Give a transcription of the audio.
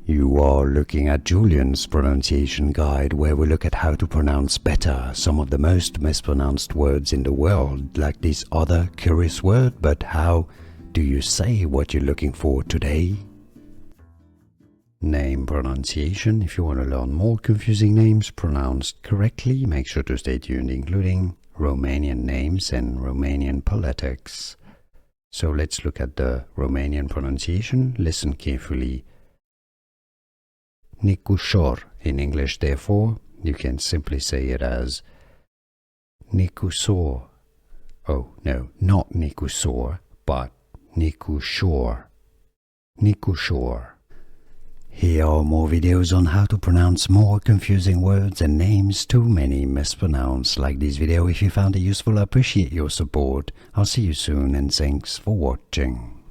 You are looking at Julian's pronunciation guide, where we look at how to pronounce better some of the most mispronounced words in the world, like this other curious word. But how do you say what you're looking for today? Name pronunciation. If you want to learn more confusing names pronounced correctly, make sure to stay tuned, including Romanian names and Romanian phonetics. So let's look at the Romanian pronunciation. Listen carefully. Nicușor in English, therefore, you can simply say it as Nicușor. Oh, no, not Nicușor, but Nicușor. Nicușor. Here are more videos on how to pronounce more confusing words and names too many mispronounced. Like this video if you found it useful. I appreciate your support. I'll see you soon and thanks for watching.